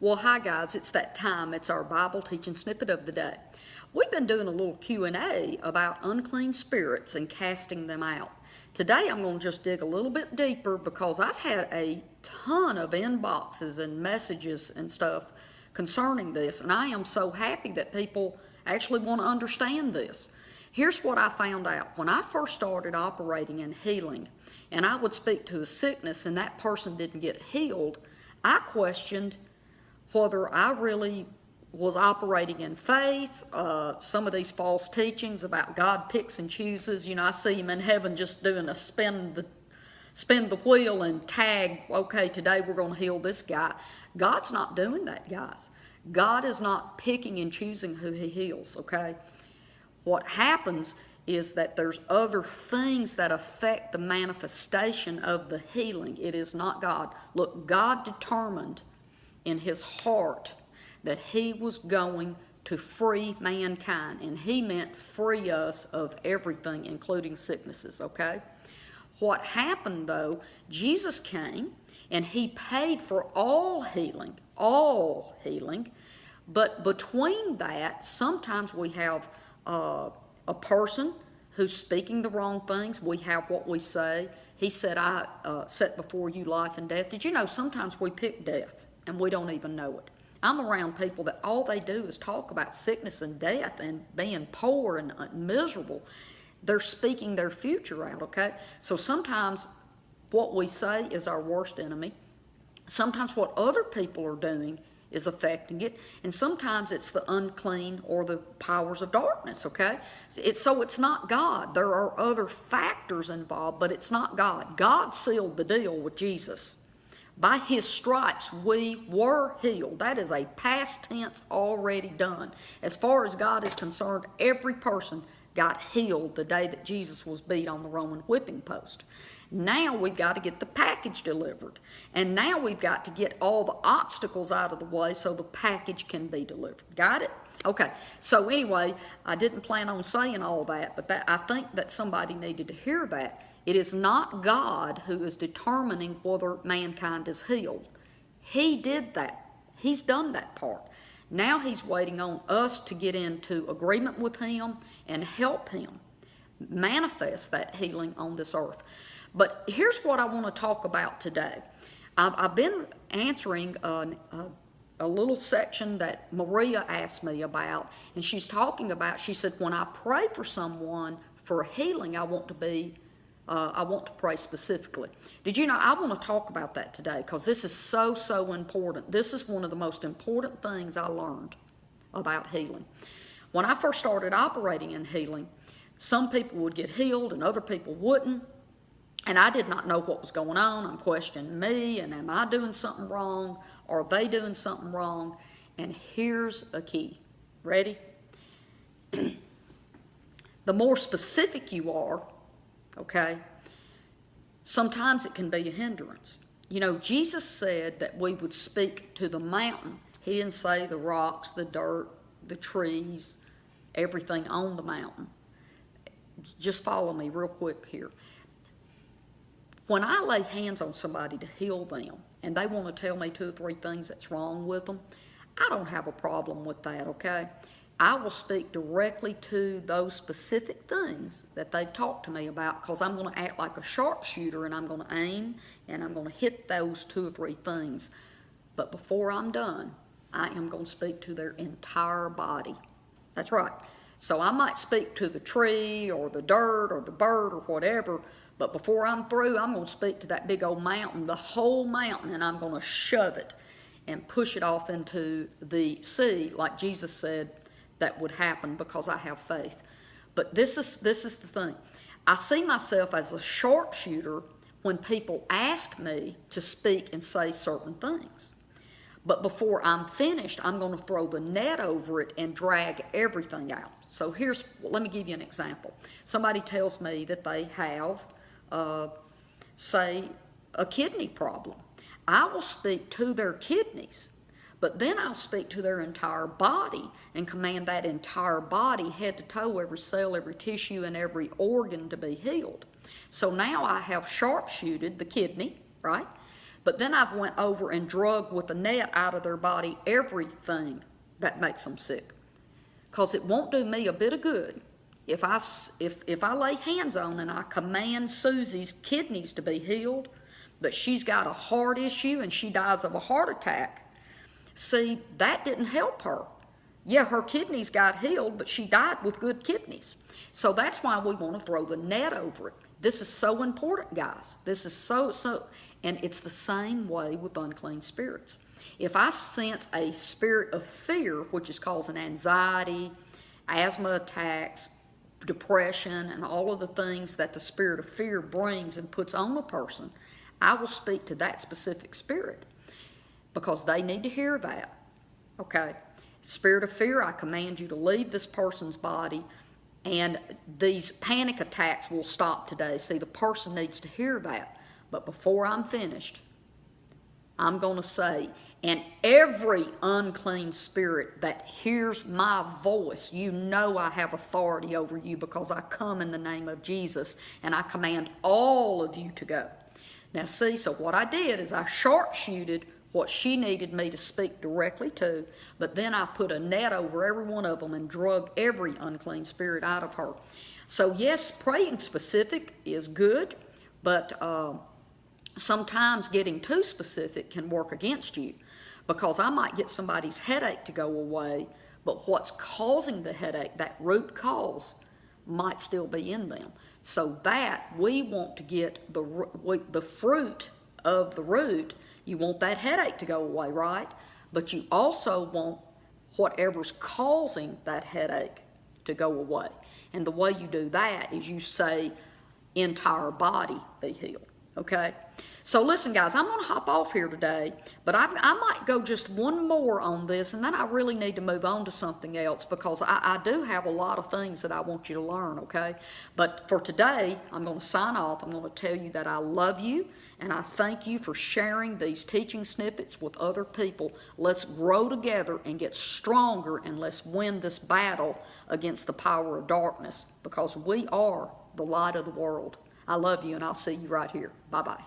Well, hi guys, it's that time. It's our Bible teaching snippet of the day. We've been doing a little Q&A about unclean spirits and casting them out. Today I'm going to just dig a little bit deeper because I've had a ton of inboxes and messages and stuff concerning this, and I am so happy that people actually want to understand this. Here's what I found out. When I first started operating in healing, and I would speak to a sickness and that person didn't get healed, I questioned whether I really was operating in faith. Some of these false teachings about God picks and chooses. You know, I see him in heaven just doing a spin the wheel and tag, okay, today we're going to heal this guy. God's not doing that, guys. God is not picking and choosing who he heals, okay? What happens is that there's other things that affect the manifestation of the healing. It is not God. Look, God determined in his heart that he was going to free mankind, and he meant free us of everything, including sicknesses, okay? What happened though, Jesus came and he paid for all healing, but between that, sometimes we have a person who's speaking the wrong things. We have what we say. He said, I set before you life and death. Did you know sometimes we pick death and we don't even know it? I'm around people that all they do is talk about sickness and death and being poor and miserable. They're speaking their future out, okay? So sometimes what we say is our worst enemy. Sometimes what other people are doing is affecting it, and sometimes it's the unclean or the powers of darkness, okay? So it's not God. There are other factors involved, but it's not God. God sealed the deal with Jesus. By his stripes we were healed. That is a past tense already done. As far as God is concerned, every person got healed the day that Jesus was beat on the Roman whipping post. Now we've got to get the package delivered. And now we've got to get all the obstacles out of the way so the package can be delivered. Got it? Okay. So anyway, I didn't plan on saying all that, but I think that somebody needed to hear that. It is not God who is determining whether mankind is healed. He did that. He's done that part. Now he's waiting on us to get into agreement with him and help him manifest that healing on this earth. But here's what I want to talk about today. I've been answering a little section that Maria asked me about, and she's talking about, she said, when I pray for someone for healing, I want to pray specifically. Did you know, I want to talk about that today because this is so important. This is one of the most important things I learned about healing. When I first started operating in healing, some people would get healed and other people wouldn't. And I did not know what was going on. I'm questioning me, and am I doing something wrong? Are they doing something wrong? And here's a key. Ready? The more specific you are, okay, sometimes it can be a hindrance. You know, Jesus said that we would speak to the mountain. He didn't say the rocks, the dirt, the trees, everything on the mountain. Just follow me real quick here. When I lay hands on somebody to heal them and they want to tell me 2 or 3 things that's wrong with them, I don't have a problem with that, okay? I will speak directly to those specific things that they've talked to me about because I'm going to act like a sharpshooter and I'm going to aim and I'm going to hit those 2 or 3 things. But before I'm done, I am going to speak to their entire body. That's right. So I might speak to the tree or the dirt or the bird or whatever, but before I'm through, I'm going to speak to that big old mountain, the whole mountain, and I'm going to shove it and push it off into the sea like Jesus said that would happen because I have faith. But this is the thing. I see myself as a sharpshooter when people ask me to speak and say certain things. But before I'm finished, I'm going to throw the net over it and drag everything out. So let me give you an example. Somebody tells me that they have, say, a kidney problem. I will speak to their kidneys, but then I'll speak to their entire body and command that entire body, head to toe, every cell, every tissue, and every organ to be healed. So now I have sharpshooted the kidney, right? But then I've went over and drug with a net out of their body everything that makes them sick. Because it won't do me a bit of good if I lay hands on and I command Susie's kidneys to be healed, but she's got a heart issue and she dies of a heart attack. See, that didn't help her. Yeah, her kidneys got healed, but she died with good kidneys. So that's why we want to throw the net over it. This is so important, guys. This is so, and it's the same way with unclean spirits. If I sense a spirit of fear, which is causing anxiety, asthma attacks, depression, and all of the things that the spirit of fear brings and puts on a person, I will speak to that specific spirit because they need to hear that. Okay? Spirit of fear, I command you to leave this person's body, and these panic attacks will stop today. See, the person needs to hear that. But before I'm finished, I'm going to say, and every unclean spirit that hears my voice, you know I have authority over you because I come in the name of Jesus and I command all of you to go. Now see, so what I did is I sharpshooted what she needed me to speak directly to, but then I put a net over every one of them and drug every unclean spirit out of her. So yes, praying specific is good, but sometimes getting too specific can work against you because I might get somebody's headache to go away, but what's causing the headache, that root cause, might still be in them. So that we want to get the fruit of the root. You want that headache to go away, right? But you also want whatever's causing that headache to go away. And the way you do that is you say, entire body be healed, okay? So listen, guys, I'm going to hop off here today, but I might go just one more on this, and then I really need to move on to something else because I do have a lot of things that I want you to learn, okay? But for today, I'm going to sign off. I'm going to tell you that I love you, and I thank you for sharing these teaching snippets with other people. Let's grow together and get stronger, and let's win this battle against the power of darkness because we are the light of the world. I love you, and I'll see you right here. Bye-bye.